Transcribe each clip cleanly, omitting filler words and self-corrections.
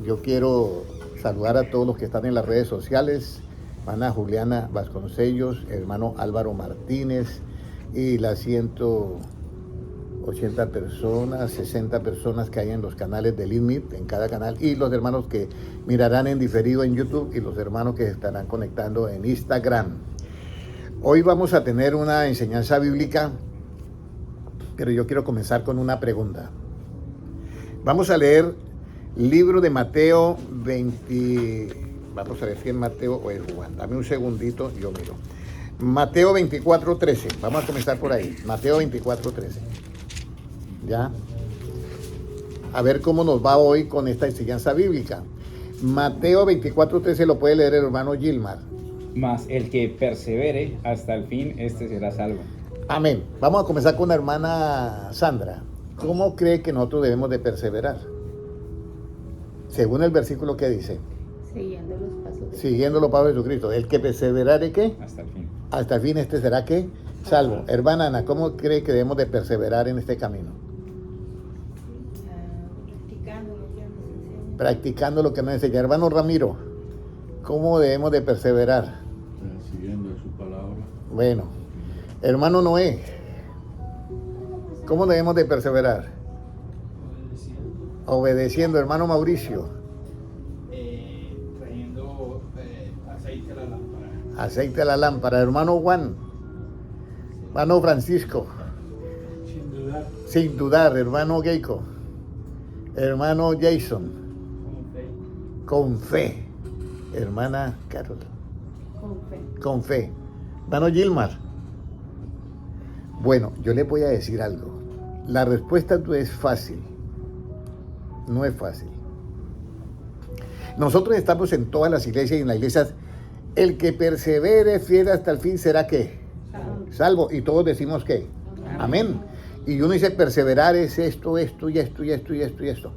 Yo quiero saludar a todos los que están en las redes sociales, hermana Juliana Vasconcellos, hermano Álvaro Martínez y las 180 personas, 60 personas que hay en los canales del INMIT, en cada canal, y los hermanos que mirarán en diferido en YouTube y los hermanos que estarán conectando en Instagram. Hoy vamos a tener una enseñanza bíblica, pero yo quiero comenzar con una pregunta. Vamos a leer libro de Mateo 20, vamos a ver si es Mateo o es Juan. Dame un segundito, yo miro. Mateo 24:13, vamos a comenzar por ahí. Mateo 24:13. ¿Ya? A ver cómo nos va hoy con esta enseñanza bíblica. Mateo 24:13 lo puede leer el hermano Gilmar. Mas el que persevere hasta el fin, este será salvo. Amén. Vamos a comenzar con la hermana Sandra. ¿Cómo cree que nosotros debemos de perseverar? Según el versículo que dice. Siguiendo los pasos de Siguiendo los pasos de Jesucristo. El que perseverare, ¿qué? Hasta el fin. Hasta el fin, este será, ¿qué? Salvo. Hermana Ana, ¿cómo cree que debemos de perseverar en este camino? practicando lo que nos enseña. Practicando lo que nos enseña. Hermano Ramiro, ¿cómo debemos de perseverar? Siguiendo su palabra. Bueno, hermano Noé, ¿cómo debemos de perseverar? Obedeciendo. Hermano Mauricio, trayendo aceite a la lámpara. aceite a la lámpara. Hermano Juan, hermano Francisco, Sin dudar, sin dudar. Hermano Geico, hermano Jason, con fe. con fe. Hermana Carol, Con fe. con fe. Hermano Gilmar. Bueno, yo le voy a decir algo. La respuesta no es fácil. No es fácil. Nosotros estamos en todas las iglesias y en las iglesias. El que persevere fiel hasta el fin será ¿qué? Salvo. Y todos decimos ¿qué? Amén. Y uno dice perseverar es esto, esto y esto y esto y esto y esto.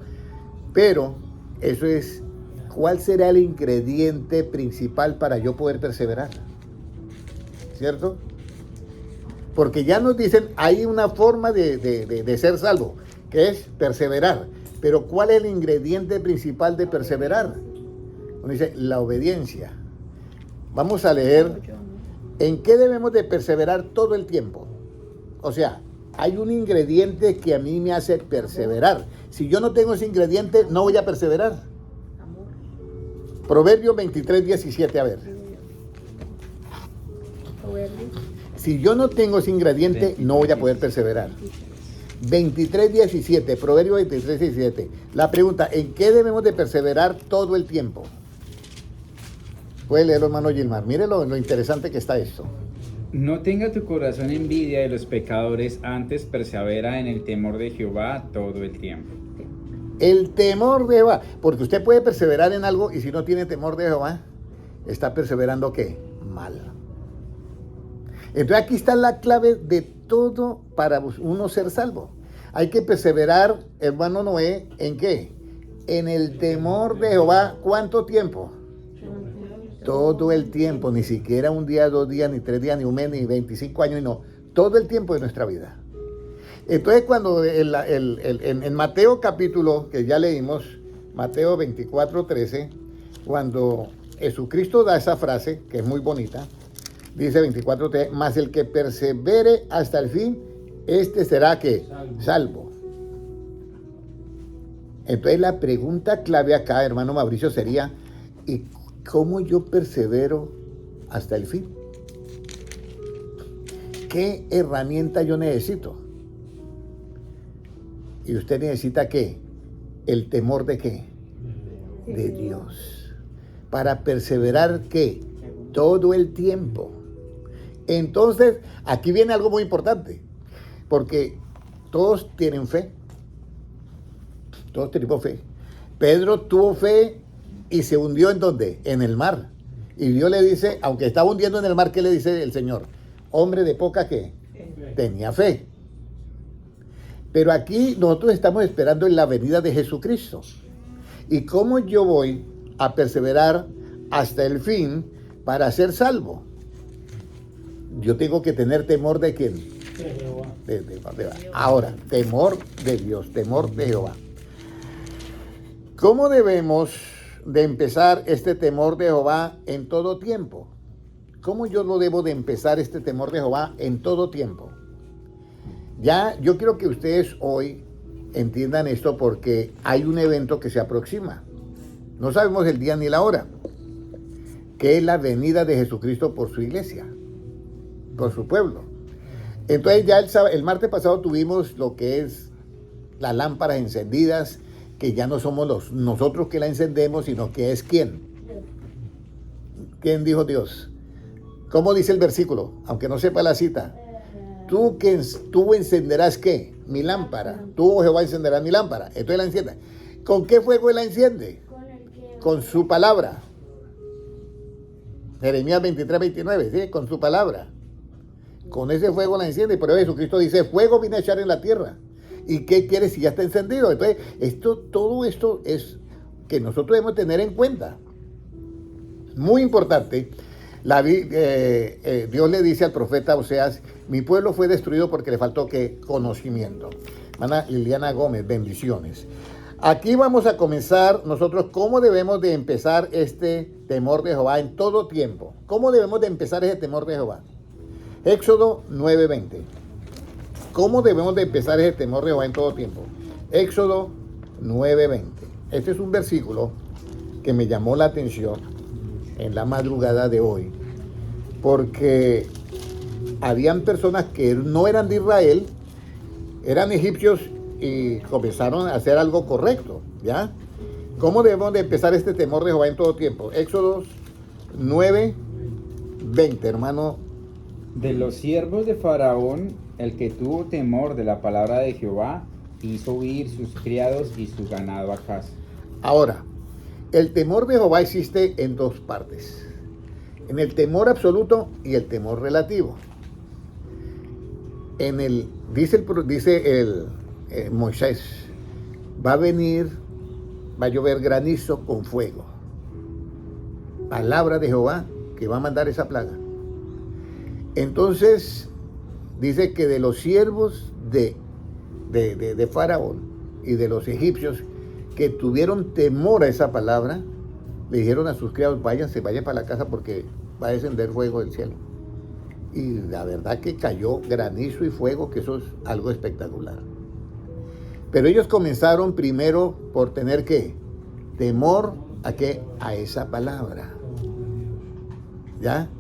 Pero eso es, ¿cuál será el ingrediente principal para yo poder perseverar? ¿Cierto? Porque ya nos dicen, hay una forma de ser salvo, que es perseverar. Pero ¿cuál es el ingrediente principal de perseverar? Uno dice, la obediencia. Vamos a leer en qué debemos de perseverar todo el tiempo. O sea, hay un ingrediente que a mí me hace perseverar. Si yo no tengo ese ingrediente, no voy a perseverar. Amor. Proverbios 23:17, a ver. Proverbios. Si yo no tengo ese ingrediente, no voy a poder perseverar. 23:17, Proverbios 23:17. La pregunta, ¿en qué debemos de perseverar todo el tiempo? Puede leerlo, hermano Gilmar. Mire lo interesante que está esto. No tenga tu corazón envidia de los pecadores, antes persevera en el temor de Jehová todo el tiempo. El temor de Jehová. Porque usted puede perseverar en algo y si no tiene temor de Jehová, está perseverando ¿qué? Mal. Entonces aquí está la clave de todo para uno ser salvo. Hay que perseverar, hermano Noé, ¿en qué? En el temor de Jehová. ¿Cuánto tiempo? Todo el tiempo, ni siquiera un día, 2 días, ni 3 días, ni un mes, ni 25 años, no. Todo el tiempo de nuestra vida. Entonces cuando en Mateo capítulo, que ya leímos, Mateo 24:13, cuando Jesucristo da esa frase, que es muy bonita, dice 24:3, mas el que persevere hasta el fin, este será que salvo. Entonces la pregunta clave acá, hermano Mauricio, sería, ¿y cómo yo persevero hasta el fin? ¿Qué herramienta yo necesito? ¿Y usted necesita qué? El temor de qué? De Dios. Para perseverar ¿qué? Todo el tiempo. Entonces, aquí viene algo muy importante, porque todos tienen fe. Todos tenemos fe. Pedro tuvo fe y se hundió ¿en dónde? En el mar. Y Dios le dice, aunque estaba hundiendo en el mar, ¿qué le dice el Señor? Hombre de poca ¿qué? Tenía fe. Pero aquí nosotros estamos esperando en la venida de Jesucristo. ¿Y cómo yo voy a perseverar hasta el fin para ser salvo? Yo tengo que tener temor de quién. De Jehová. Ahora, temor de Dios, temor de Jehová. ¿Cómo debemos de empezar este temor de Jehová en todo tiempo? ¿Cómo yo lo debo de empezar este temor de Jehová en todo tiempo? Ya, yo quiero que ustedes hoy entiendan esto porque hay un evento que se aproxima. No sabemos el día ni la hora, que es la venida de Jesucristo por su iglesia, por su pueblo. Entonces ya el martes pasado tuvimos lo que es las lámparas encendidas, que ya no somos nosotros que la encendemos, sino que es ¿quién? ¿Quién dijo Dios? ¿Cómo dice el versículo? Aunque no sepa la cita. Tú encenderás ¿qué? Mi lámpara. Tú, oh Jehová, encenderás mi lámpara. Entonces la enciende. ¿Con qué fuego él la enciende? Con su palabra. Jeremías 23, 29, ¿sí? Con su palabra. Con ese fuego la enciende. Pero Jesucristo dice, fuego vine a echar en la tierra. ¿Y qué quiere si ya está encendido? Entonces, todo esto es que nosotros debemos tener en cuenta. Muy importante. Dios le dice al profeta Oseas, mi pueblo fue destruido porque le faltó ¿qué? Conocimiento. Hermana Liliana Gómez, bendiciones. Aquí vamos a comenzar nosotros cómo debemos de empezar este temor de Jehová en todo tiempo. ¿Cómo debemos de empezar ese temor de Jehová? Éxodo 9:20. ¿Cómo debemos de empezar ese temor de Jehová en todo tiempo? Éxodo 9:20. Este es un versículo que me llamó la atención en la madrugada de hoy, porque habían personas que no eran de Israel, eran egipcios y comenzaron a hacer algo correcto, ¿ya? ¿Cómo debemos de empezar este temor de Jehová en todo tiempo? Éxodo 9:20, hermano. De los siervos de Faraón, el que tuvo temor de la palabra de Jehová, hizo huir sus criados y su ganado a casa. Ahora, el temor de Jehová existe en dos partes. En el temor absoluto y el temor relativo. Dice Moisés, va a llover granizo con fuego. Palabra de Jehová que va a mandar esa plaga. Entonces, dice que de los siervos de Faraón y de los egipcios que tuvieron temor a esa palabra, le dijeron a sus criados, vayan para la casa porque va a descender fuego del cielo. Y la verdad que cayó granizo y fuego, que eso es algo espectacular. Pero ellos comenzaron primero por tener ¿qué? Temor a ¿qué? A esa palabra. ¿Ya?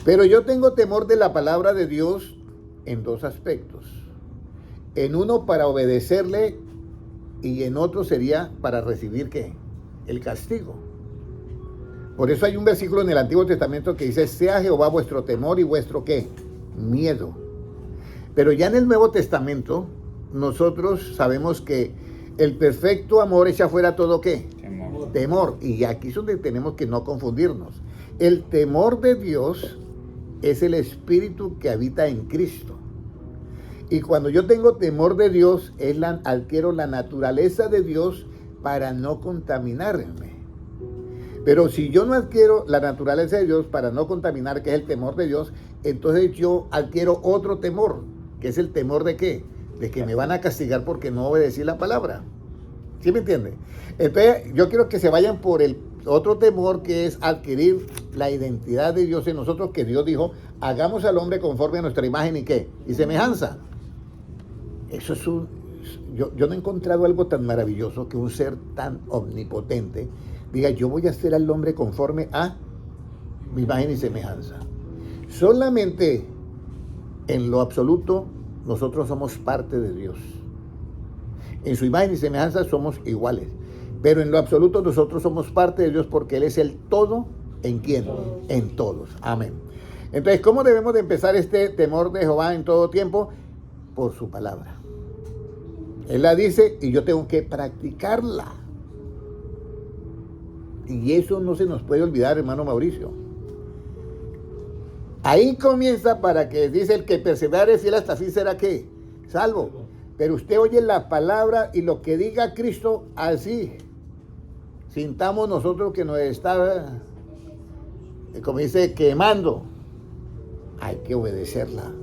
Pero yo tengo temor de la palabra de Dios en dos aspectos. En uno para obedecerle y en otro sería para recibir ¿qué? El castigo. Por eso hay un versículo en el Antiguo Testamento que dice, sea Jehová vuestro temor y vuestro ¿qué? Miedo. Pero ya en el Nuevo Testamento nosotros sabemos que el perfecto amor echa fuera todo ¿qué? Temor. Y aquí es donde tenemos que no confundirnos. El temor de Dios es el espíritu que habita en Cristo. Y cuando yo tengo temor de Dios, adquiero la naturaleza de Dios para no contaminarme. Pero si yo no adquiero la naturaleza de Dios para no contaminar, que es el temor de Dios, entonces yo adquiero otro temor, que es el temor de ¿qué? De que me van a castigar porque no obedecí la palabra. ¿Sí me entiende? Entonces yo quiero que se vayan por el otro temor, que es adquirir la identidad de Dios en nosotros, que Dios dijo, hagamos al hombre conforme a nuestra imagen y ¿qué? Y semejanza. Eso es yo no he encontrado algo tan maravilloso que un ser tan omnipotente diga, yo voy a hacer al hombre conforme a mi imagen y semejanza. Solamente en lo absoluto nosotros somos parte de Dios. En su imagen y semejanza somos iguales. Pero en lo absoluto nosotros somos parte de Dios porque Él es el todo. ¿En quién? En todos. Amén. Entonces, ¿cómo debemos de empezar este temor de Jehová en todo tiempo? Por su palabra. Él la dice y yo tengo que practicarla. Y eso no se nos puede olvidar, hermano Mauricio. Ahí comienza para que dice el que persevere fiel hasta fin será ¿qué? Salvo. Pero usted oye la palabra y lo que diga Cristo, así sintamos nosotros que nos está, como dice, quemando. Hay que obedecerla.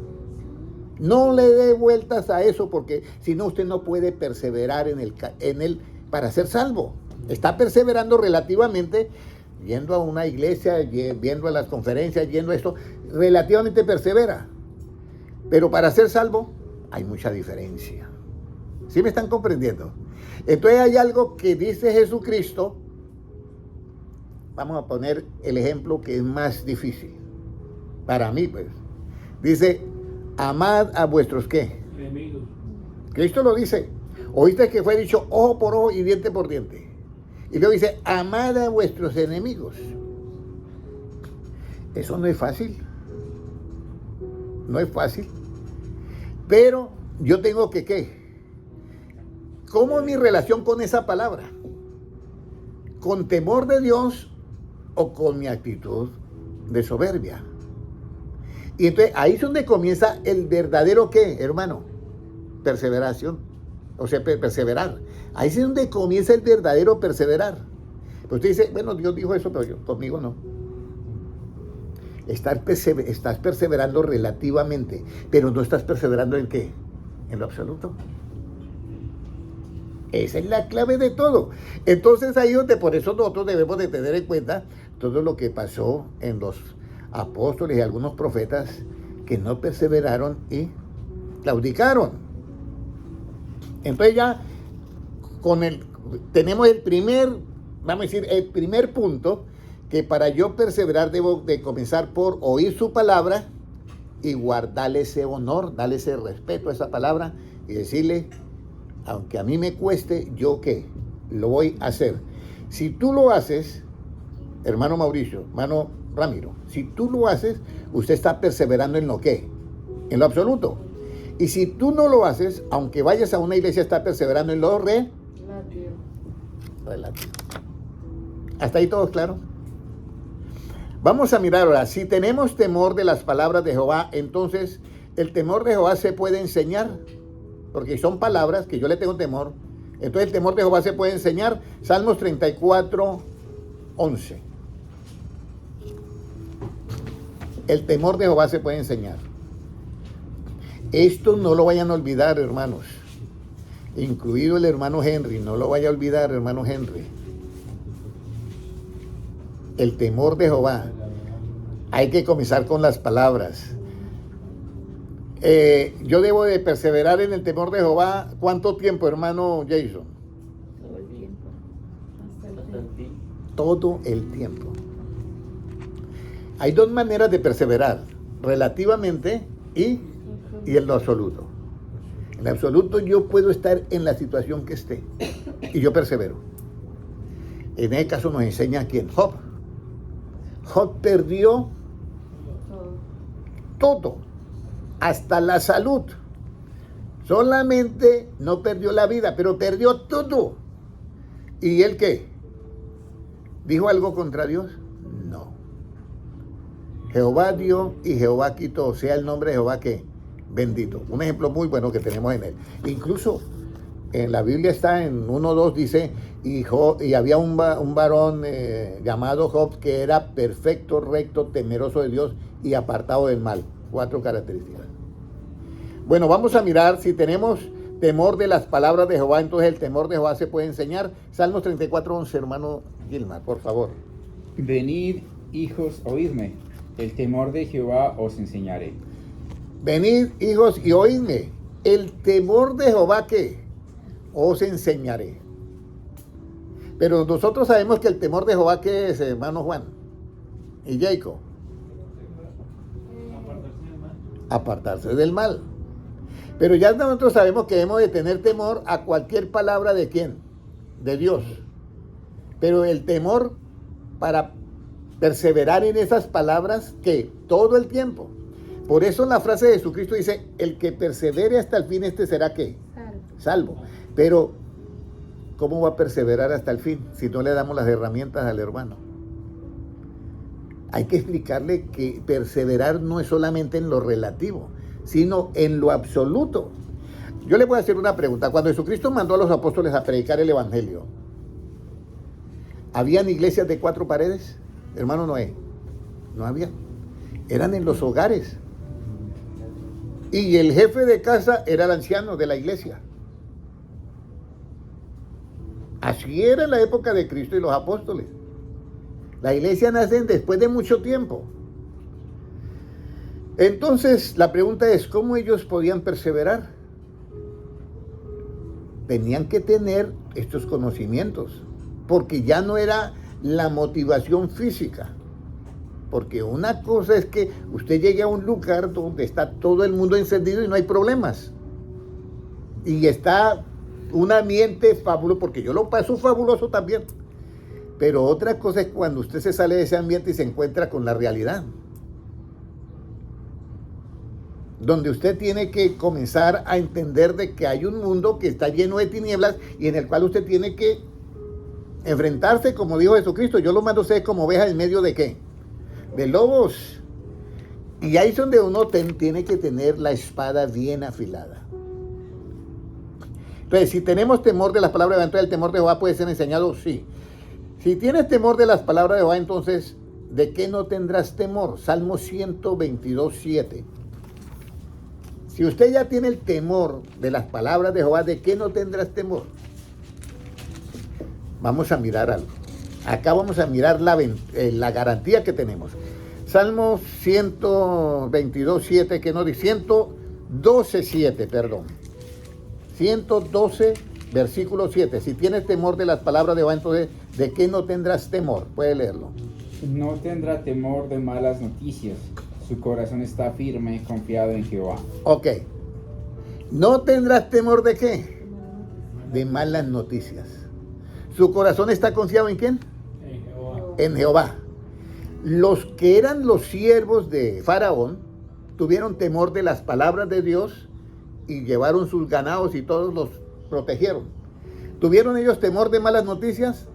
No le dé vueltas a eso porque si no usted no puede perseverar en el para ser salvo. Está perseverando relativamente, yendo a una iglesia, viendo a las conferencias, yendo a esto, relativamente persevera. Pero para ser salvo hay mucha diferencia. ¿Sí me están comprendiendo? Entonces hay algo que dice Jesucristo. Vamos a poner el ejemplo que es más difícil. Para mí, pues. Dice, amad a vuestros ¿qué? Enemigos. Cristo lo dice. Oíste que fue dicho ojo por ojo y diente por diente. Y luego dice, amad a vuestros enemigos. Eso no es fácil. No es fácil. Pero yo tengo que ¿qué? ¿Cómo es mi relación con esa palabra? ¿Con temor de Dios o con mi actitud de soberbia? Y entonces ahí es donde comienza el verdadero ¿qué, hermano? Perseveración. O sea, perseverar. Ahí es donde comienza el verdadero perseverar. Pues usted dice, bueno, Dios dijo eso, pero yo, conmigo no. Estás perseverando relativamente, pero no estás perseverando en ¿qué? En lo absoluto. Esa es la clave de todo. Entonces ahí donde por eso nosotros debemos de tener en cuenta todo lo que pasó en los apóstoles y algunos profetas que no perseveraron y claudicaron. Entonces ya tenemos el primer, vamos a decir, el primer punto, que para yo perseverar debo de comenzar por oír su palabra y guardarle ese honor, darle ese respeto a esa palabra y decirle, aunque a mí me cueste, yo ¿qué? Lo voy a hacer. Si tú lo haces, hermano Mauricio, hermano Ramiro, si tú lo haces, usted está perseverando en lo ¿qué? En lo absoluto. Y si tú no lo haces, aunque vayas a una iglesia, está perseverando en lo relativo. ¿Hasta ahí todo claro? Vamos a mirar ahora, si tenemos temor de las palabras de Jehová, entonces el temor de Jehová se puede enseñar, porque son palabras que yo le tengo temor. Entonces el temor de Jehová se puede enseñar. Salmos 34, 11. El temor de Jehová se puede enseñar. Esto no lo vayan a olvidar, hermanos. Incluido el hermano Henry. No lo vaya a olvidar, hermano Henry. El temor de Jehová. Hay que comenzar con las palabras. Yo debo de perseverar en el temor de Jehová. ¿Cuánto tiempo, hermano Jason? Todo el tiempo. Hasta el fin. Todo el tiempo. Hay dos maneras de perseverar, relativamente y en lo absoluto. En lo absoluto yo puedo estar en la situación que esté y yo persevero. En este caso nos enseña quién, Job. Job perdió todo, hasta la salud. Solamente no perdió la vida, pero perdió todo. ¿Y él qué? ¿Dijo algo contra Dios? No. Jehová dio y Jehová quitó, sea el nombre de Jehová que bendito. Un ejemplo muy bueno que tenemos en él. Incluso en la Biblia está en 1:2 dice, y había un varón llamado Job que era perfecto, recto, temeroso de Dios y apartado del mal. 4 características. Bueno, vamos a mirar si tenemos temor de las palabras de Jehová, entonces el temor de Jehová se puede enseñar. Salmos 34:11, hermano Gilmar, por favor. Venid, hijos, oídme, el temor de Jehová os enseñaré. Venid, hijos, y oídme, el temor de Jehová que os enseñaré. Pero nosotros sabemos que el temor de Jehová que es, hermano Juan y Jacob. Apartarse del mal. Pero ya nosotros sabemos que debemos de tener temor a cualquier palabra de quién, de Dios. Pero el temor para perseverar en esas palabras que todo el tiempo. Por eso la frase de Jesucristo dice, el que persevere hasta el fin, este será ¿qué? Salvo. Pero ¿cómo va a perseverar hasta el fin si no le damos las herramientas al hermano? Hay que explicarle que perseverar no es solamente en lo relativo, sino en lo absoluto. Yo le voy a hacer una pregunta. Cuando Jesucristo mandó a los apóstoles a predicar el evangelio, ¿habían iglesias de 4 paredes? Hermano Noé, no había. Eran en los hogares. Y el jefe de casa era el anciano de la iglesia. sí era en la época de Cristo y los apóstoles. La iglesia nace después de mucho tiempo. Entonces, la pregunta es, ¿cómo ellos podían perseverar? Tenían que tener estos conocimientos, porque ya no era la motivación física. Porque una cosa es que usted llegue a un lugar donde está todo el mundo encendido y no hay problemas. Y está un ambiente fabuloso, porque yo lo paso fabuloso también. Pero otra cosa es cuando usted se sale de ese ambiente y se encuentra con la realidad. Donde usted tiene que comenzar a entender de que hay un mundo que está lleno de tinieblas y en el cual usted tiene que enfrentarse, como dijo Jesucristo, yo lo mando a ustedes como ovejas en medio de ¿qué? De lobos. Y ahí es donde uno tiene que tener la espada bien afilada. Entonces, si tenemos temor de las palabras de Jehová, entonces el temor de Jehová puede ser enseñado, sí. Si tienes temor de las palabras de Jehová, entonces, ¿de qué no tendrás temor? Salmo 122, 7. Si usted ya tiene el temor de las palabras de Jehová, ¿de qué no tendrás temor? Vamos a mirar algo. Acá vamos a mirar la garantía que tenemos. Salmo 122, 7, que no dice, 112, 7, perdón. 112, versículo 7. Si tienes temor de las palabras de Jehová, entonces, ¿de qué no tendrás temor? Puede leerlo. No tendrá temor de malas noticias. Su corazón está firme, confiado en Jehová. Ok. ¿No tendrás temor de qué? De malas noticias. ¿Su corazón está confiado en quién? En Jehová. En Jehová. Los que eran los siervos de Faraón tuvieron temor de las palabras de Dios y llevaron sus ganados y todos los protegieron. ¿Tuvieron ellos temor de malas noticias?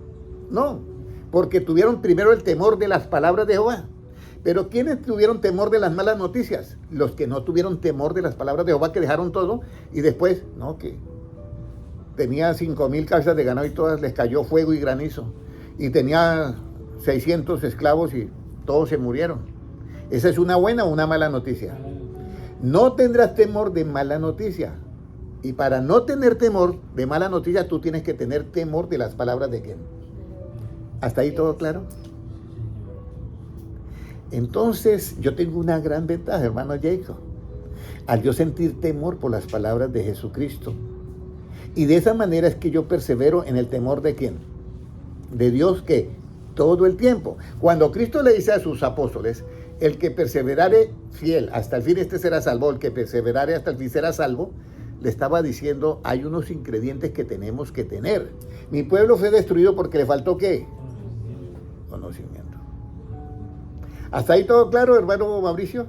No, porque tuvieron primero el temor de las palabras de Jehová. Pero ¿quiénes tuvieron temor de las malas noticias? Los que no tuvieron temor de las palabras de Jehová, que dejaron todo y después, no, que tenía 5,000 cabezas de ganado y todas les cayó fuego y granizo. Y tenía 600 esclavos y todos se murieron. ¿Esa es una buena o una mala noticia? No tendrás temor de mala noticia. Y para no tener temor de mala noticia, tú tienes que tener temor de las palabras de quién. ¿Hasta ahí todo claro? Entonces, yo tengo una gran ventaja, hermano Jacob, al yo sentir temor por las palabras de Jesucristo. Y de esa manera es que yo persevero en el temor de quién. De Dios, que todo el tiempo. Cuando Cristo le dice a sus apóstoles, el que perseverare fiel hasta el fin, este será salvo, el que perseverare hasta el fin será salvo, le estaba diciendo, hay unos ingredientes que tenemos que tener. Mi pueblo fue destruido porque le faltó ¿qué? Conocimiento. ¿Hasta ahí todo claro, hermano Mauricio?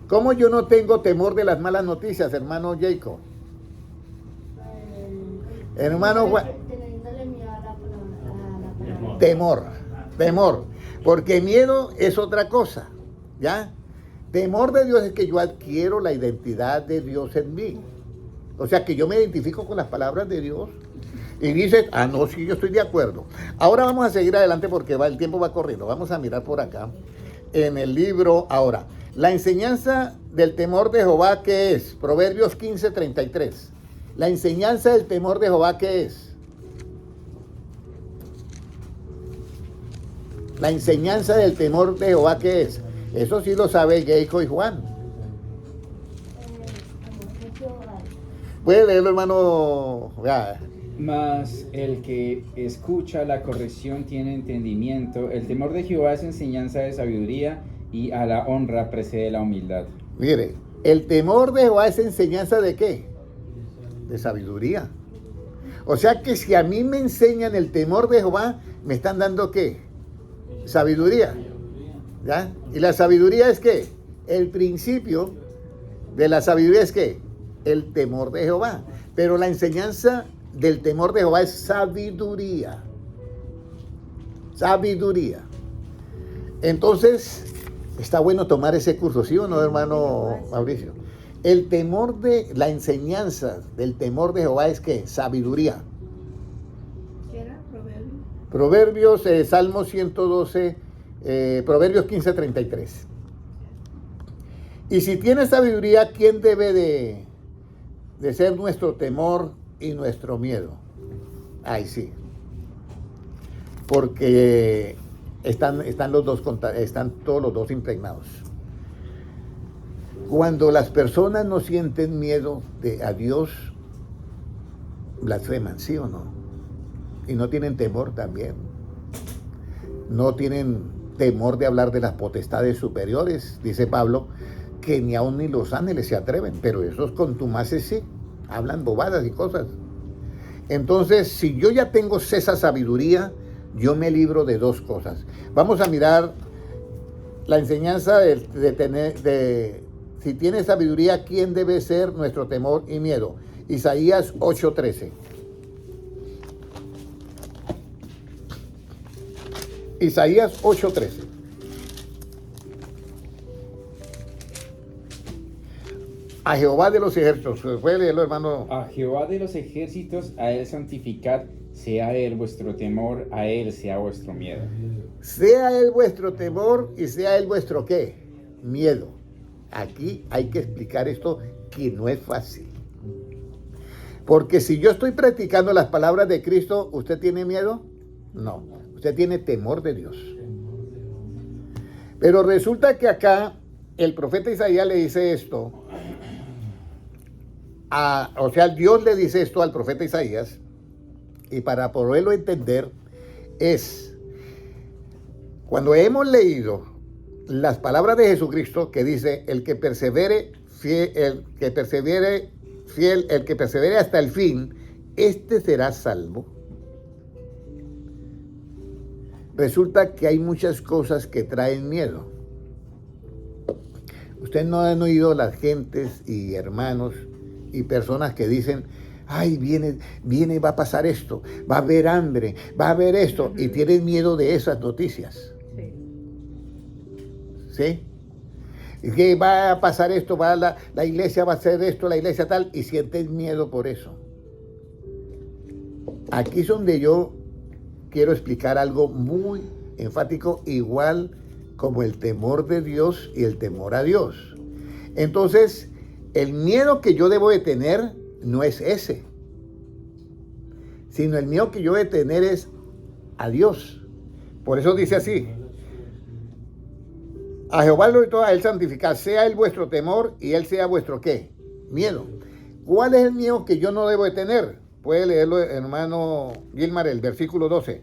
¿Cómo yo no tengo temor de las malas noticias, hermano Jacob? Hermano Juan. Temor. Porque miedo es otra cosa, ¿ya? Temor de Dios es que yo adquiero la identidad de Dios en mí. O sea, que yo me identifico con las palabras de Dios. Y dices, no, sí, yo estoy de acuerdo. Ahora vamos a seguir adelante porque el tiempo va corriendo. Vamos a mirar por acá, en el libro, ahora. La enseñanza del temor de Jehová, ¿qué es? Proverbios 15, 33. La enseñanza del temor de Jehová, ¿qué es? La enseñanza del temor de Jehová, ¿qué es? Eso sí lo sabe Jacob y Juan. Puede leerlo, hermano. Mas el que escucha la corrección tiene entendimiento. El temor de Jehová es enseñanza de sabiduría, y a la honra precede la humildad. Mire, el temor de Jehová es enseñanza de ¿qué? De sabiduría. O sea que si a mí me enseñan el temor de Jehová, me están dando ¿qué? Sabiduría. ¿Ya? Y la sabiduría es ¿qué? El principio de la sabiduría es ¿qué? El temor de Jehová. Pero la enseñanza del temor de Jehová es sabiduría. Sabiduría. Entonces, está bueno tomar ese curso, ¿sí o no, hermano Mauricio? El temor de la enseñanza del temor de Jehová es ¿qué? Sabiduría. ¿Qué era? Proverbios, Salmo 112, Proverbios 15, 33. Y si tienes sabiduría, ¿quién debe de ser nuestro temor y nuestro miedo? Ay, sí. Porque están todos los dos impregnados. Cuando las personas no sienten miedo a Dios, blasfeman, ¿sí o no? Y no tienen temor también. No tienen temor de hablar de las potestades superiores, dice Pablo, que ni aun ni los ángeles se atreven, pero esos contumaces sí, hablan bobadas y cosas. Entonces, si yo ya tengo esa sabiduría, yo me libro de dos cosas. Vamos a mirar la enseñanza de si tiene sabiduría, ¿quién debe ser nuestro temor y miedo? Isaías 8:13. Isaías 8:13. A Jehová de los ejércitos. ¿Puede leerlo, hermano? A Jehová de los ejércitos, a él santificad, sea él vuestro temor, a él sea vuestro miedo. Sea él vuestro temor y sea él vuestro ¿qué? Miedo. Aquí hay que explicar esto que no es fácil. Porque si yo estoy practicando las palabras de Cristo, ¿usted tiene miedo? No. Usted tiene temor de Dios. Pero resulta que acá el profeta Isaías le dice esto. Dios le dice esto al profeta Isaías. Y para poderlo entender es cuando hemos leído las palabras de Jesucristo que dice el que persevere fiel, el que persevere hasta el fin, este será salvo. Resulta que hay muchas cosas que traen miedo. Ustedes no han oído las gentes y hermanos y personas que dicen, ay, viene, va a pasar esto, va a haber hambre, va a haber esto, y tienen miedo de esas noticias. ¿Sí? Y que va a pasar esto, la iglesia va a hacer esto, la iglesia tal, y sienten miedo por eso. Aquí es donde yo quiero explicar algo muy enfático, igual como el temor de Dios y el temor a Dios. Entonces, el miedo que yo debo de tener no es ese, sino el miedo que yo debo de tener es a Dios. Por eso dice así, a Jehová lo todo, a él santificar, sea él vuestro temor y él sea vuestro ¿qué? Miedo. ¿Cuál es el miedo que yo no debo de tener? Puede leerlo, hermano Gilmar, el versículo 12.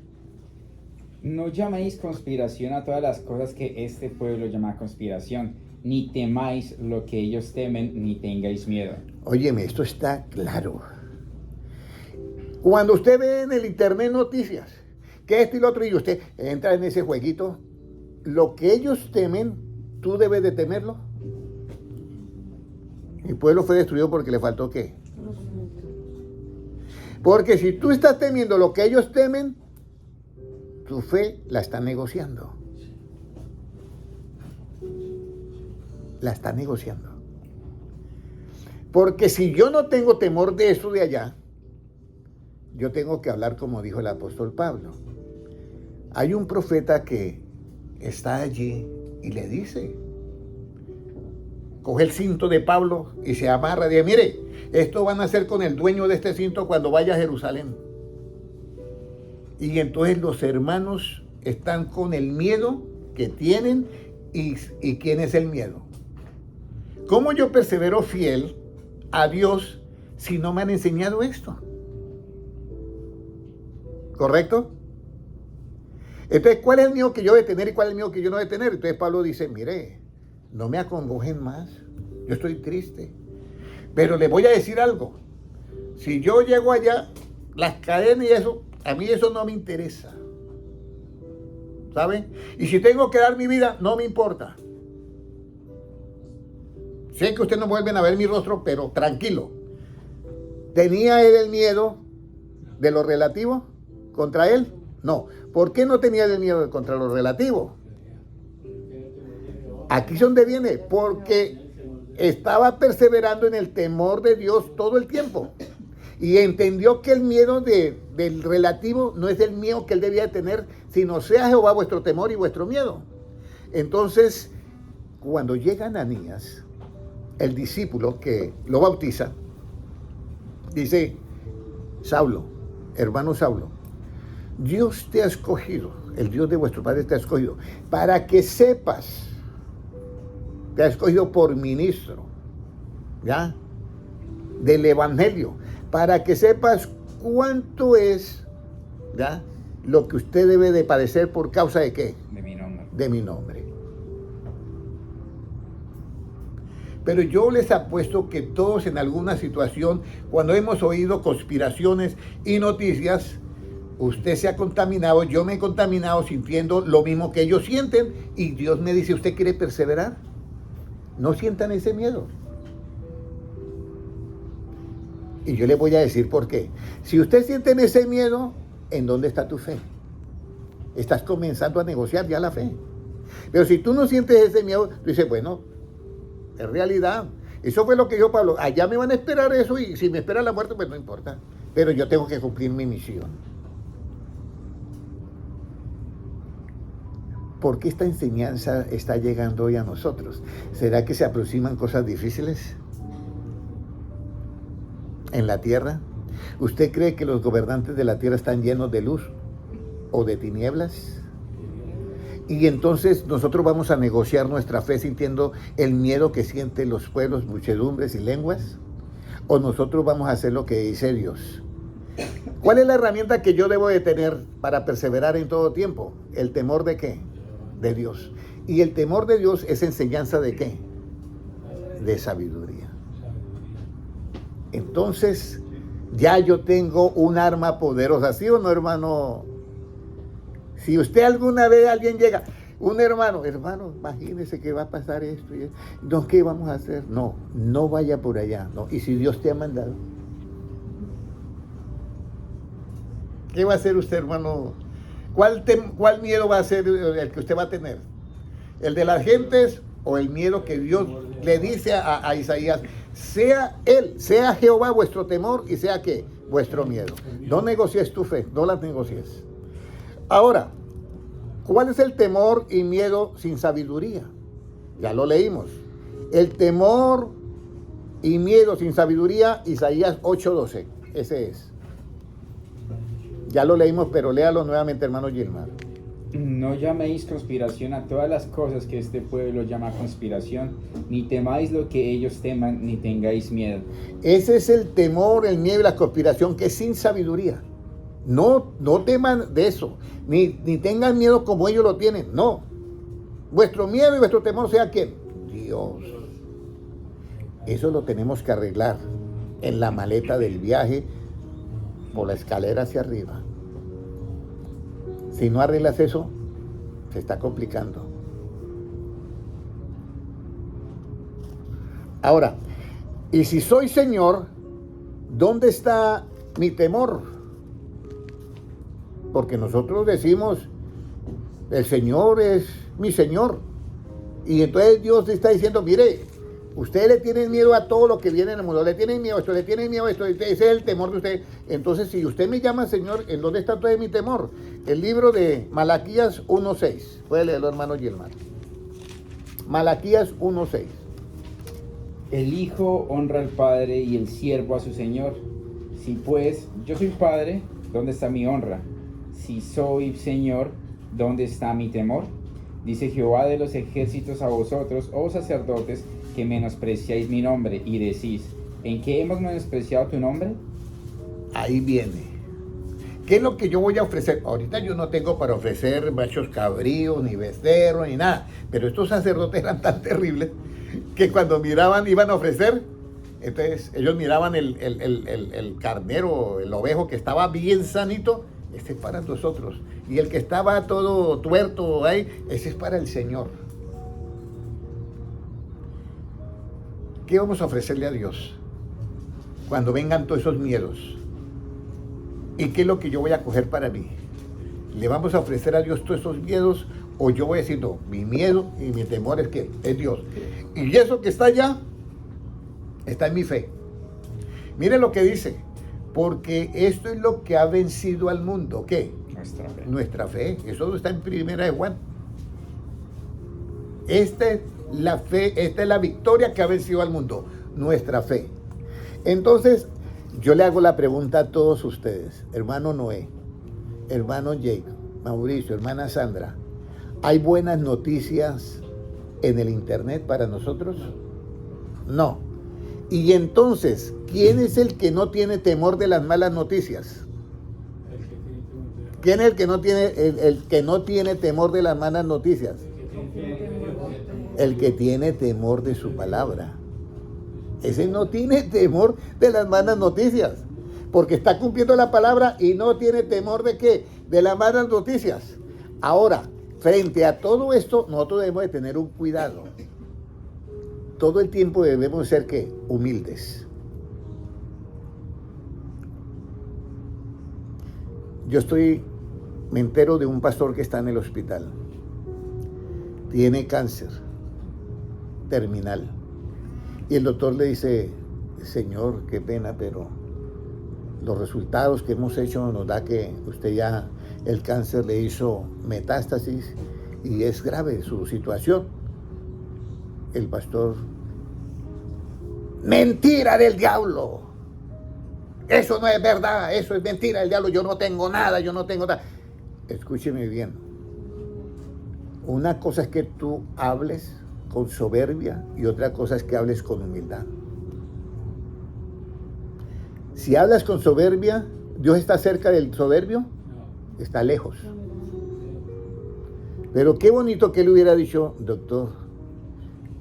No llaméis conspiración a todas las cosas que este pueblo llama conspiración, ni temáis lo que ellos temen, ni tengáis miedo. Óyeme, esto está claro. Cuando usted ve en el internet noticias, que esto y lo otro, y usted entra en ese jueguito, lo que ellos temen, tú debes de temerlo. Mi pueblo fue destruido porque le faltó ¿qué? Porque si tú estás temiendo lo que ellos temen, tu fe la está negociando. La está negociando. Porque si yo no tengo temor de eso de allá, yo tengo que hablar como dijo el apóstol Pablo. Hay un profeta que está allí y le dice, coge el cinto de Pablo y se amarra, dice, mire, esto van a hacer con el dueño de este cinto cuando vaya a Jerusalén. Y entonces los hermanos están con el miedo que tienen y ¿quién es el miedo? ¿Cómo yo persevero fiel a Dios si no me han enseñado esto? ¿Correcto? Entonces, ¿cuál es el miedo que yo debo tener y cuál es el miedo que yo no debo tener? Entonces Pablo dice, mire, no me acongojen más, yo estoy triste. Pero le voy a decir algo, si yo llego allá, las cadenas y eso, a mí eso no me interesa. ¿Saben? Y si tengo que dar mi vida, no me importa. Sé que ustedes no vuelven a ver mi rostro, pero tranquilo. ¿Tenía él el miedo de lo relativo contra él? No. ¿Por qué no tenía el miedo contra lo relativo? Aquí es donde viene. Porque estaba perseverando en el temor de Dios todo el tiempo. Y entendió que el miedo del relativo no es el miedo que él debía tener, sino sea Jehová vuestro temor y vuestro miedo. Entonces, cuando llega Ananías, el discípulo que lo bautiza, dice, Saulo, hermano Saulo, Dios te ha escogido, el Dios de vuestro padre te ha escogido, para que sepas, te ha escogido por ministro, ¿ya? Del Evangelio, para que sepas cuánto es, ¿ya? Lo que usted debe de padecer por causa de ¿qué? De mi nombre. De mi nombre. Pero yo les apuesto que todos en alguna situación, cuando hemos oído conspiraciones y noticias, usted se ha contaminado, yo me he contaminado sintiendo lo mismo que ellos sienten, y Dios me dice, ¿usted quiere perseverar? No sientan ese miedo. Y yo le voy a decir por qué. Si usted siente ese miedo, ¿en dónde está tu fe? Estás comenzando a negociar ya la fe. Pero si tú no sientes ese miedo, tú dices, bueno, es realidad. Eso fue lo que dijo Pablo. Allá me van a esperar eso, y si me espera la muerte, pues no importa. Pero yo tengo que cumplir mi misión. ¿Por qué esta enseñanza está llegando hoy a nosotros? ¿Será que se aproximan cosas difíciles en la tierra? ¿Usted cree que los gobernantes de la tierra están llenos de luz o de tinieblas? Y entonces nosotros vamos a negociar nuestra fe sintiendo el miedo que sienten los pueblos, muchedumbres y lenguas. ¿O nosotros vamos a hacer lo que dice Dios? ¿Cuál es la herramienta que yo debo de tener para perseverar en todo tiempo? ¿El temor de qué? De Dios. Y el temor de Dios es enseñanza de qué? De sabiduría. Entonces, ya yo tengo un arma poderosa, ¿sí o no, hermano? Si usted alguna vez alguien llega, un hermano, imagínese que va a pasar esto y esto. No, ¿qué vamos a hacer? No, no vaya por allá. No. Y si Dios te ha mandado, ¿qué va a hacer usted, hermano? ¿Cuál miedo va a ser el que usted va a tener? ¿El de las gentes o el miedo que Dios le dice a Isaías? Sea Él, sea Jehová vuestro temor, y sea ¿qué? Vuestro miedo. No negocies tu fe, no las negocies. Ahora, ¿cuál es el temor y miedo sin sabiduría? Ya lo leímos. El temor y miedo sin sabiduría, Isaías 8:12. Ese es. Ya lo leímos, pero léalo nuevamente, hermano Gilmar. No llaméis conspiración a todas las cosas que este pueblo llama conspiración, ni temáis lo que ellos teman, ni tengáis miedo. Ese es el temor, el miedo y la conspiración, que es sin sabiduría. No teman de eso, ni tengan miedo como ellos lo tienen. No. Vuestro miedo y vuestro temor sea ¿quién? Dios. Eso lo tenemos que arreglar en la maleta del viaje, por la escalera hacia arriba. Si no arreglas eso, se está complicando. Ahora, y si soy Señor, ¿dónde está mi temor? Porque nosotros decimos, el Señor es mi Señor. Y entonces Dios está diciendo, mire, ustedes le tienen miedo a todo lo que viene en el mundo, le tienen miedo a esto, le tienen miedo a esto, ese es el temor de usted. Entonces, si usted me llama Señor, ¿en dónde está todo mi temor? El libro de Malaquías 1:6. Puede leerlo, hermano Gilmar. Malaquías 1:6. El hijo honra al padre y el siervo a su señor. Si pues yo soy padre, ¿dónde está mi honra? Si soy señor, ¿dónde está mi temor? Dice Jehová de los ejércitos a vosotros, oh sacerdotes, que menospreciáis mi nombre, y decís, ¿en qué hemos menospreciado tu nombre? Ahí viene. ¿Qué es lo que yo voy a ofrecer? Ahorita yo no tengo para ofrecer machos cabríos, ni becerros, ni nada. Pero estos sacerdotes eran tan terribles que cuando miraban, iban a ofrecer, entonces ellos miraban el carnero, el ovejo que estaba bien sanito, ese es para nosotros. Y el que estaba todo tuerto ahí, ese es para el Señor. ¿Qué vamos a ofrecerle a Dios cuando vengan todos esos miedos? ¿Y qué es lo que yo voy a coger para mí? ¿Le vamos a ofrecer a Dios todos esos miedos? ¿O yo voy a decir, no, mi miedo y mi temor es que es Dios? Y eso que está allá, está en mi fe. Mire lo que dice, porque esto es lo que ha vencido al mundo. ¿Qué? Nuestra fe. Nuestra fe. Eso está en Primera de Juan. Esta es la fe, esta es la victoria que ha vencido al mundo, nuestra fe. Entonces, Yo le hago la pregunta a todos ustedes, hermano Noé, hermano Jake, Mauricio, hermana Sandra, ¿hay buenas noticias en el internet para nosotros? No. Y entonces, ¿quién es el que no tiene temor de las malas noticias? ¿Quién es el que no tiene temor de las malas noticias? El que tiene temor de su palabra. Ese no tiene temor de las malas noticias, porque está cumpliendo la palabra y no tiene temor de qué, de las malas noticias. Ahora, frente a todo esto, nosotros debemos de tener un cuidado. Todo el tiempo debemos ser ¿qué? Humildes. Me entero de un pastor que está en el hospital. Tiene cáncer terminal. Y el doctor le dice, señor, qué pena, pero los resultados que hemos hecho nos da que usted ya, el cáncer le hizo metástasis y es grave su situación. El pastor, mentira del diablo. Eso no es verdad, eso es mentira del diablo. Yo no tengo nada. Escúcheme bien. Una cosa es que tú hables con soberbia y otra cosa es que hables con humildad. Si hablas con soberbia, ¿Dios está cerca del soberbio? Está lejos. Pero qué bonito que él hubiera dicho, doctor,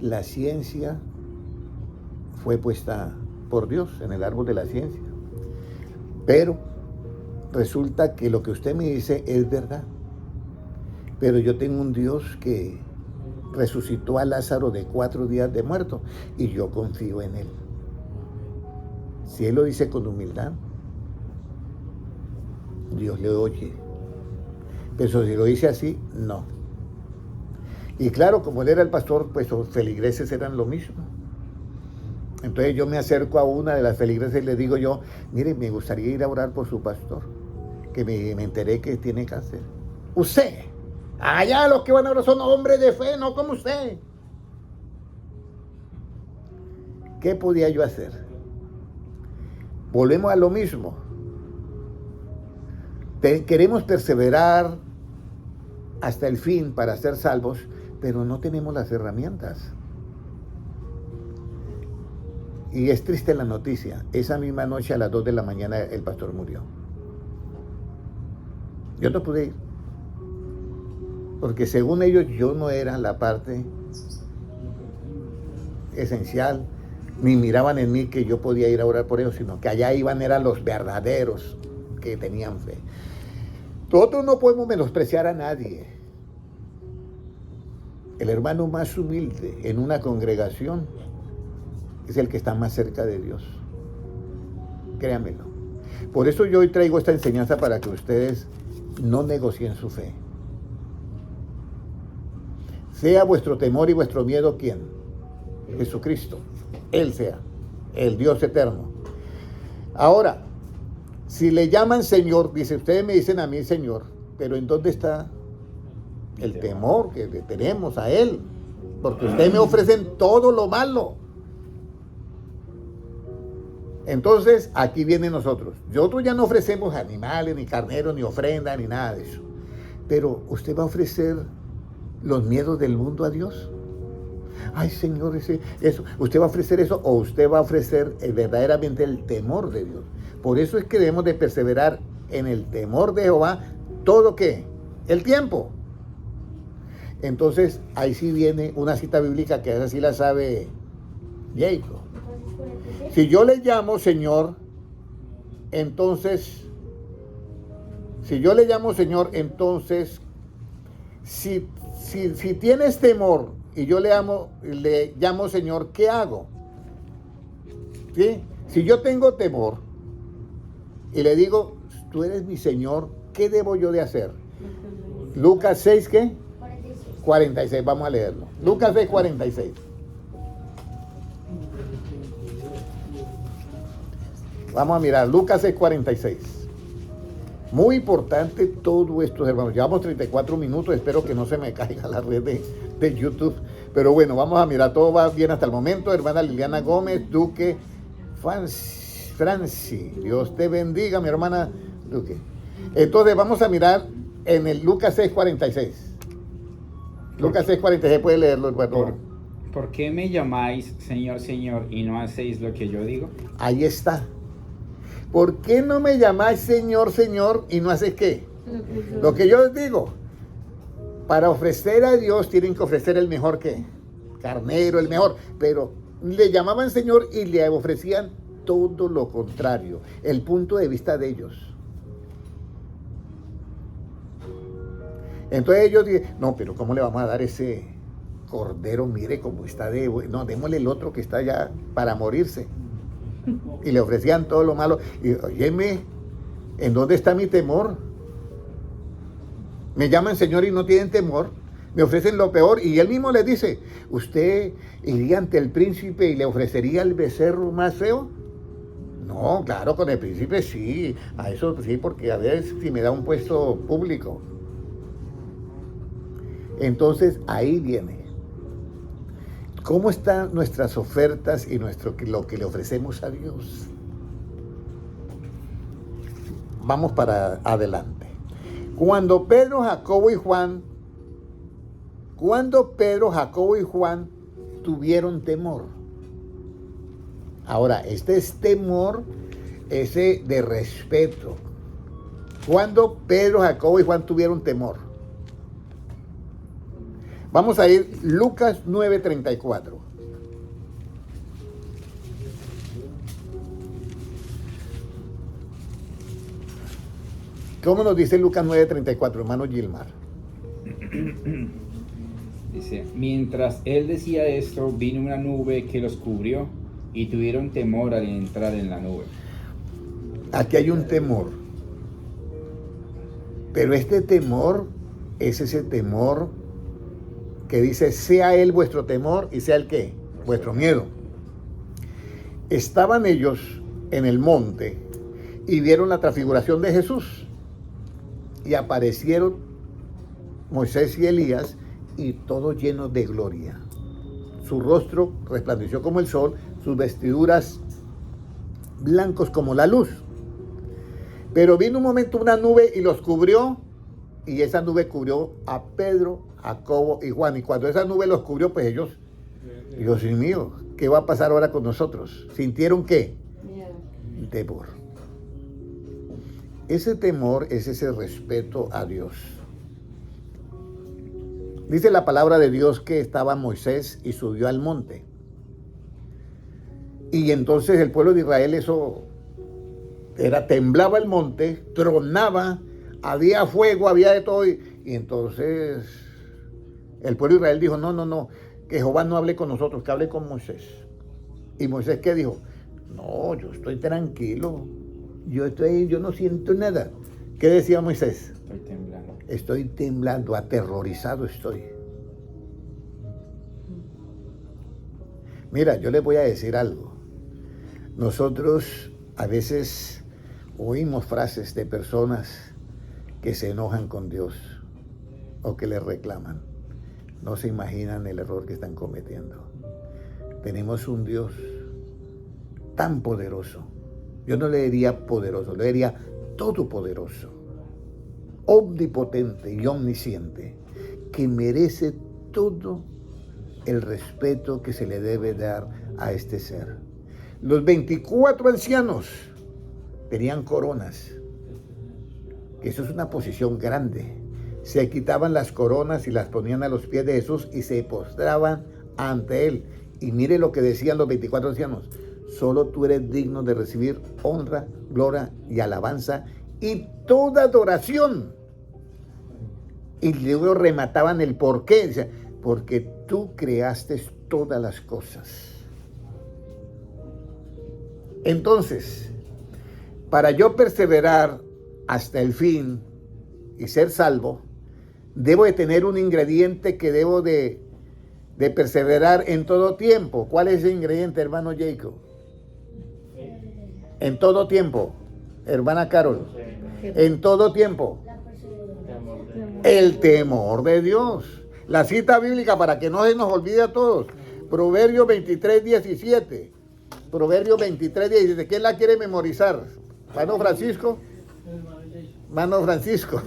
la ciencia fue puesta por Dios en el árbol de la ciencia. Pero resulta que lo que usted me dice es verdad. Pero yo tengo un Dios que resucitó a Lázaro de 4 días de muerto y yo confío en él. Si él lo dice con humildad, Dios le oye. Pero si lo dice así, no. Y claro, como él era el pastor, pues los feligreses eran lo mismo. Entonces yo me acerco a una de las feligreses y le digo yo, mire, me gustaría ir a orar por su pastor, que me enteré que tiene cáncer. Usted, allá los que van a orar son hombres de fe, no como usted. ¿Qué podía yo hacer? Volvemos a lo mismo. Queremos perseverar hasta el fin para ser salvos, pero no tenemos las herramientas. Y es triste la noticia. Esa misma noche a las 2 de la mañana el pastor murió. Yo no pude ir. Porque según ellos yo no era la parte esencial, ni miraban en mí que yo podía ir a orar por ellos, sino que allá iban eran los verdaderos que tenían fe. Nosotros no podemos menospreciar a nadie. El hermano más humilde en una congregación es el que está más cerca de Dios. Créanmelo. Por eso yo hoy traigo esta enseñanza para que ustedes no negocien su fe. Sea vuestro temor y vuestro miedo, ¿quién? Jesucristo. Él sea, el Dios eterno. Ahora, si le llaman Señor, dice, ustedes me dicen a mí Señor, pero ¿en dónde está el temor que le tenemos a Él? Porque ustedes me ofrecen todo lo malo. Entonces, aquí vienen nosotros. Nosotros ya no ofrecemos animales, ni carneros, ni ofrenda, ni nada de eso. Pero ¿usted va a ofrecer los miedos del mundo a Dios? Ay, Señor, eso. ¿Usted va a ofrecer eso o usted va a ofrecer verdaderamente el temor de Dios? Por eso es que debemos de perseverar en el temor de Jehová todo ¿qué? El tiempo. Entonces, ahí sí viene una cita bíblica que esa sí la sabe Jacob. Si yo le llamo Señor, entonces, si tienes temor y yo le llamo Señor, ¿qué hago? ¿Sí? Si yo tengo temor y le digo, tú eres mi Señor, ¿qué debo yo de hacer? Lucas 6, ¿qué? 46, vamos a leerlo. Lucas 6, 46. Vamos a mirar, Lucas 6, 46. Muy importante todo esto, hermanos. Llevamos 34 minutos, espero que no se me caiga la red de YouTube. Pero bueno, vamos a mirar, todo va bien hasta el momento. Hermana Liliana Gómez, Duque, Franci. Dios te bendiga, mi hermana Luque. Entonces vamos a mirar en el Lucas 6:46. Lucas 6:46, puede leerlo el ¿Por, ¿Por qué me llamáis Señor, Señor y no hacéis lo que yo digo? Ahí está. ¿Por qué no me llamáis Señor, Señor y no hacéis qué? Lo que yo os digo. Para ofrecer a Dios tienen que ofrecer el mejor que carnero, el mejor. Pero le llamaban Señor y le ofrecían todo lo contrario. El punto de vista de ellos. Entonces ellos dicen, no, pero ¿cómo le vamos a dar ese cordero? Mire cómo está de... No, démosle el otro que está ya para morirse. Y le ofrecían todo lo malo. Y óyeme, ¿en dónde está mi temor? Me llaman Señor y no tienen temor. Me ofrecen lo peor. Y él mismo les dice, ¿usted iría ante el príncipe y le ofrecería el becerro más feo? No, claro, con el príncipe sí. A eso sí, porque a veces si me da un puesto público. Entonces ahí viene. ¿Cómo están nuestras ofertas y lo que le ofrecemos a Dios? Vamos para adelante. Cuando Pedro, Jacobo y Juan tuvieron temor. Ahora, este es temor, ese de respeto. Cuando Pedro, Jacobo y Juan tuvieron temor. Vamos a ir Lucas 9:34. ¿Cómo nos dice Lucas 9:34, hermano Gilmar? Dice, mientras él decía esto, vino una nube que los cubrió y tuvieron temor al entrar en la nube. Aquí hay un temor. Pero este temor es ese temor que dice, sea él vuestro temor y sea el ¿qué? Vuestro miedo. Estaban ellos en el monte y vieron la transfiguración de Jesús. Y aparecieron Moisés y Elías y todos llenos de gloria. Su rostro resplandeció como el sol, sus vestiduras blancos como la luz. Pero vino un momento una nube y los cubrió, y esa nube cubrió a Pedro, Jacobo y Juan. Y cuando esa nube los cubrió, pues ellos, Dios mío, ¿qué va a pasar ahora con nosotros? ¿Sintieron qué? Temor. Ese temor es ese respeto a Dios. Dice la palabra de Dios que estaba Moisés y subió al monte. Y entonces el pueblo de Israel, eso era, temblaba el monte, tronaba, había fuego, había de todo. Y entonces el pueblo de Israel dijo, no, que Jehová no hable con nosotros, que hable con Moisés. ¿Y Moisés qué dijo? No, yo estoy tranquilo, yo no siento nada. ¿Qué decía Moisés? Estoy temblando. Estoy temblando, aterrorizado estoy. Mira, yo les voy a decir algo. Nosotros a veces oímos frases de personas que se enojan con Dios o que le reclaman. No se imaginan el error que están cometiendo. Tenemos un Dios tan poderoso. Yo no le diría poderoso, le diría todopoderoso, omnipotente y omnisciente, que merece todo el respeto que se le debe dar a este ser. Los 24 ancianos tenían coronas, que eso es una posición grande. Se quitaban las coronas y las ponían a los pies de Jesús y se postraban ante él. Y mire lo que decían los 24 ancianos: solo tú eres digno de recibir honra, gloria y alabanza y toda adoración. Y luego remataban el por qué. Decían, porque tú creaste todas las cosas. Entonces, para yo perseverar hasta el fin y ser salvo, debo de tener un ingrediente que debo de perseverar en todo tiempo. ¿Cuál es ese ingrediente, hermano Jacob? En todo tiempo, hermana Carol. En todo tiempo. El temor de Dios. La cita bíblica para que no se nos olvide a todos. Proverbios 23:17. Proverbios 23, 17. ¿Quién la quiere memorizar? ¿Hermano Francisco? Hermano Francisco.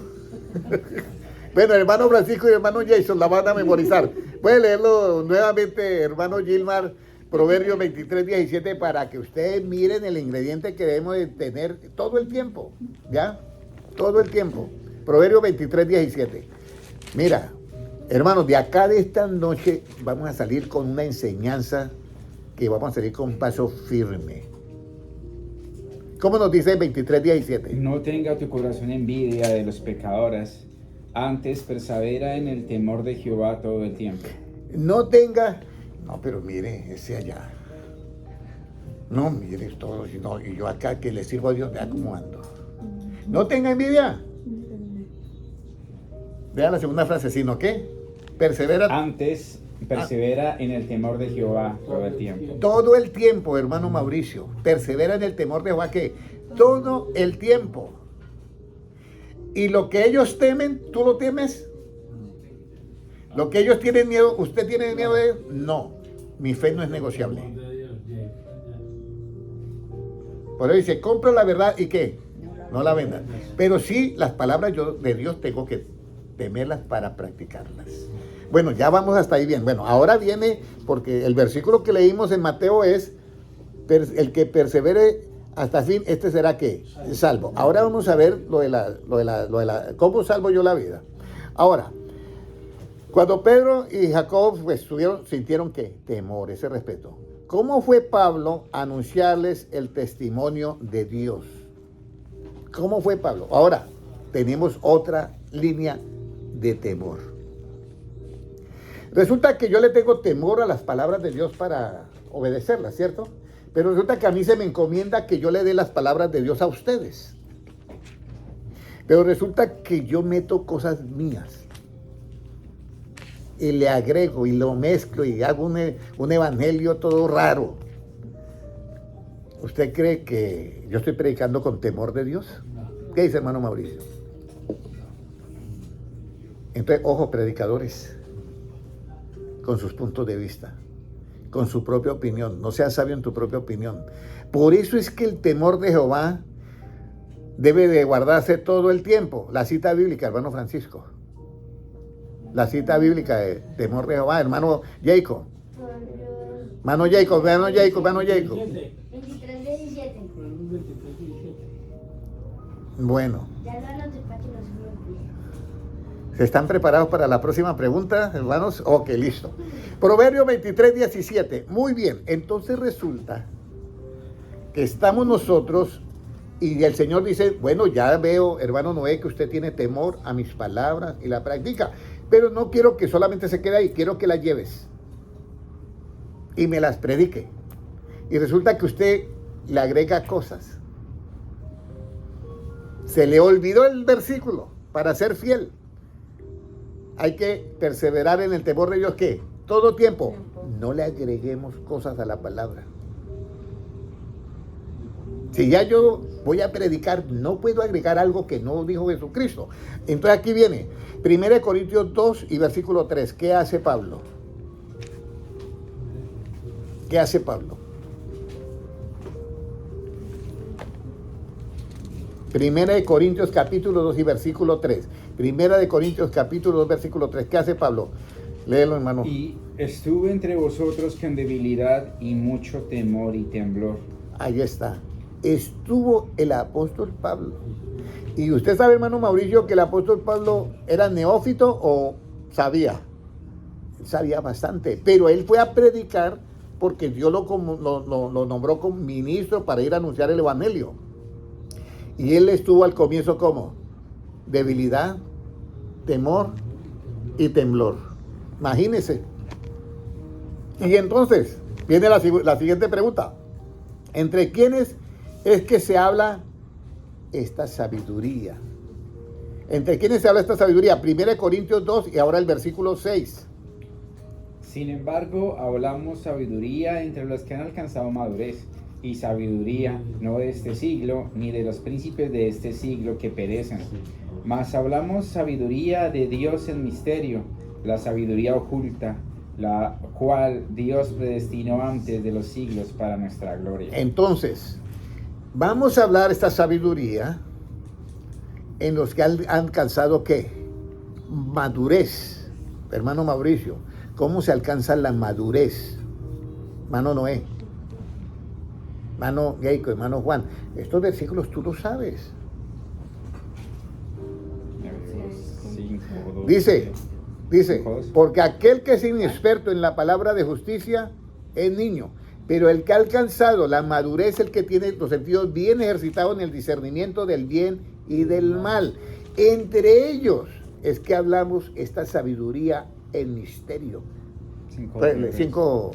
Bueno, hermano Francisco y hermano Jason la van a memorizar. Puede leerlo nuevamente, hermano Gilmar, Proverbios 23, 17, para que ustedes miren el ingrediente que debemos de tener todo el tiempo. ¿Ya? Todo el tiempo. Proverbios 23, 17. Mira, hermanos, de acá de esta noche vamos a salir con una enseñanza que vamos a salir con un paso firme. ¿Cómo nos dice el 23, 17? No tenga tu corazón envidia de los pecadores, antes persevera en el temor de Jehová todo el tiempo. No tenga, no, pero mire, ese allá. No, mire todo, no, y yo acá que le sirvo a Dios, vea cómo ando. No tenga envidia. Vea la segunda frase, sino que persevera Antes persevera en el temor de Jehová todo el tiempo. todo el tiempo, hermano Mauricio. Persevera en el temor de Jehová, que todo el tiempo. Y lo que ellos temen, ¿tú lo temes? Lo que ellos tienen miedo, ¿usted tiene miedo de ellos? No, mi fe no es negociable. Por eso dice, compra la verdad y ¿qué? No la vendan. Pero sí, las palabras de Dios tengo que temerlas para practicarlas. Bueno, ya vamos hasta ahí bien. Bueno, ahora viene, porque el versículo que leímos en Mateo es, el que persevere hasta fin, este será ¿qué? Salvo. Ahora vamos a ver ¿cómo salvo yo la vida? Ahora, cuando Pedro y Jacob pues, sintieron ¿qué? Temor, ese respeto. ¿Cómo fue Pablo a anunciarles el testimonio de Dios? ¿Cómo fue Pablo? Ahora, tenemos otra línea de temor. Resulta que yo le tengo temor a las palabras de Dios para obedecerlas, ¿cierto? Pero resulta que a mí se me encomienda que yo le dé las palabras de Dios a ustedes. Pero resulta que yo meto cosas mías. Y le agrego y lo mezclo y hago un evangelio todo raro. ¿Usted cree que yo estoy predicando con temor de Dios? ¿Qué dice hermano Mauricio? Entonces, ojo, predicadores, con sus puntos de vista, con su propia opinión. No seas sabio en tu propia opinión. Por eso es que el temor de Jehová debe de guardarse todo el tiempo. La cita bíblica, hermano Francisco. La cita bíblica de temor de Jehová, hermano Jacob. Hermano Jacob, hermano Jacob, hermano Jacob. 23, 17. Bueno. Ya lo anoté para que no se me olvide. ¿Se están preparados para la próxima pregunta, hermanos? Ok, listo. Proverbio 23, 17. Muy bien, entonces resulta que estamos nosotros y el Señor dice, bueno, ya veo, hermano Noé, que usted tiene temor a mis palabras y la practica, pero no quiero que solamente se quede ahí, quiero que las lleves y me las predique. Y resulta que usted le agrega cosas. Se le olvidó el versículo para ser fiel. Hay que perseverar en el temor de Dios, ¿qué? Todo tiempo. No le agreguemos cosas a la palabra. Si ya yo voy a predicar, no puedo agregar algo que no dijo Jesucristo. Entonces aquí viene 1 Corintios 2 y versículo 3. ¿Qué hace Pablo? ¿Qué hace Pablo? 1 Corintios capítulo 2 y versículo 3. 1 Corintios capítulo 2 versículo 3. ¿Qué hace Pablo? Léelo, hermano. Y estuve entre vosotros con debilidad y mucho temor y temblor. Ahí está. Estuvo el apóstol Pablo. Y usted sabe, hermano Mauricio, que el apóstol Pablo era neófito o sabía. Sabía bastante, pero él fue a predicar porque Dios lo nombró como ministro para ir a anunciar el evangelio. Y él estuvo al comienzo como debilidad, temor y temblor. Imagínese. Y entonces viene la siguiente pregunta. ¿Entre quiénes es que se habla esta sabiduría? ¿Entre quiénes se habla esta sabiduría? 1 Corintios 2 y ahora el versículo 6. Sin embargo, hablamos sabiduría entre los que han alcanzado madurez, y sabiduría no de este siglo, ni de los príncipes de este siglo que perecen. Mas hablamos sabiduría de Dios en misterio, la sabiduría oculta, la cual Dios predestinó antes de los siglos para nuestra gloria. Entonces, vamos a hablar esta sabiduría en los que han alcanzado ¿qué? Madurez. Hermano Mauricio, ¿cómo se alcanza la madurez? Hermano Noé, hermano Jacob, hermano Juan, estos versículos tú los sabes. Dice, porque aquel que es inexperto en la palabra de justicia es niño, pero el que ha alcanzado la madurez, el que tiene los sentidos bien ejercitados en el discernimiento del bien y del mal. Entre ellos es que hablamos esta sabiduría en misterio. 5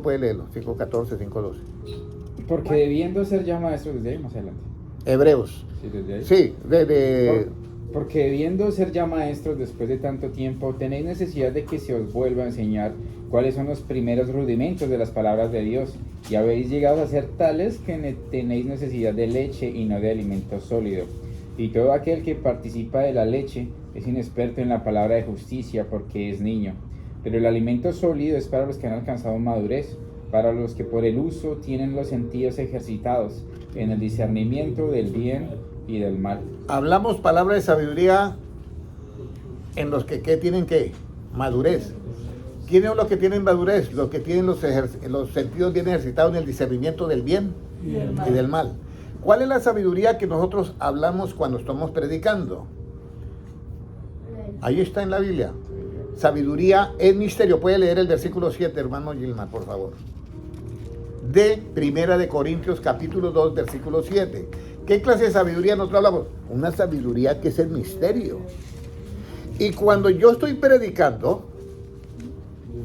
puede leerlo, 5:14, 5:12. Porque debiendo ser ya maestros, desde ahí más adelante. Hebreos. Sí, desde ahí. Sí, Porque debiendo ser ya maestros después de tanto tiempo, tenéis necesidad de que se os vuelva a enseñar cuáles son los primeros rudimentos de las palabras de Dios, y habéis llegado a ser tales que tenéis necesidad de leche y no de alimento sólido. Y todo aquel que participa de la leche es inexperto en la palabra de justicia porque es niño. Pero el alimento sólido es para los que han alcanzado madurez, para los que por el uso tienen los sentidos ejercitados en el discernimiento del bien y del mal. hablamos palabra de sabiduría en los que ¿qué tienen qué? Madurez. ¿Quiénes son los que tienen madurez? Los que tienen los sentidos bien ejercitados en el discernimiento del bien y del mal. ¿Cuál es la sabiduría que nosotros hablamos cuando estamos predicando? Ahí está en la Biblia. Sabiduría en misterio. Puede leer el versículo 7, hermano Gilmar, por favor. De Primera de Corintios, capítulo 2, versículo 7. ¿Qué clase de sabiduría nosotros hablamos? Una sabiduría que es el misterio. Y cuando yo estoy predicando,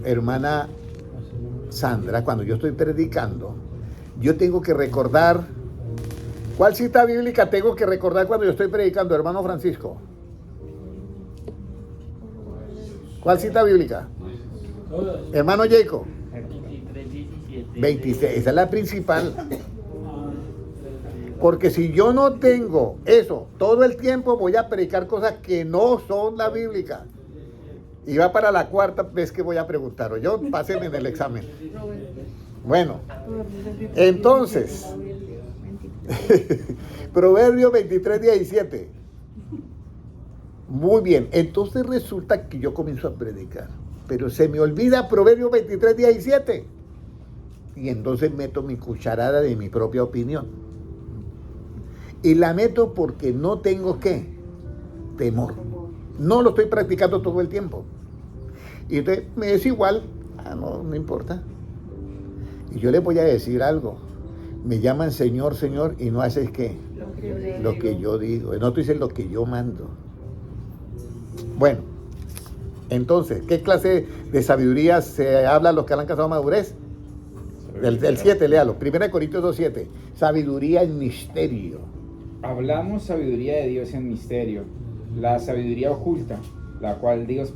hermana Sandra, cuando yo estoy predicando, yo tengo que recordar. ¿Cuál cita bíblica tengo que recordar cuando yo estoy predicando, hermano Francisco? ¿Cuál cita bíblica? Todas. Hermano Jacob. 23, 17. 26, esa es la principal. Porque si yo no tengo eso, todo el tiempo voy a predicar cosas que no son la bíblica. Y va para la cuarta vez que voy a preguntar. Yo pásenme en el examen. Bueno, entonces, Proverbios 23, 17. Muy bien, entonces resulta que yo comienzo a predicar, pero se me olvida Proverbios 23, 17. Y entonces meto mi cucharada de mi propia opinión. Y la meto porque no tengo ¿qué? Temor. No lo estoy practicando todo el tiempo. Y entonces me es igual. No importa. Y yo les voy a decir algo. Me llaman Señor, Señor, y no haces ¿qué? Lo que yo digo. No estoy diciendo lo que yo mando. Bueno, entonces, ¿qué clase de sabiduría se habla a los que han alcanzado madurez? El 7, léalo. 1 Corintios 2, 7. Sabiduría en misterio. Hablamos sabiduría de Dios en misterio, la sabiduría oculta, la cual Dios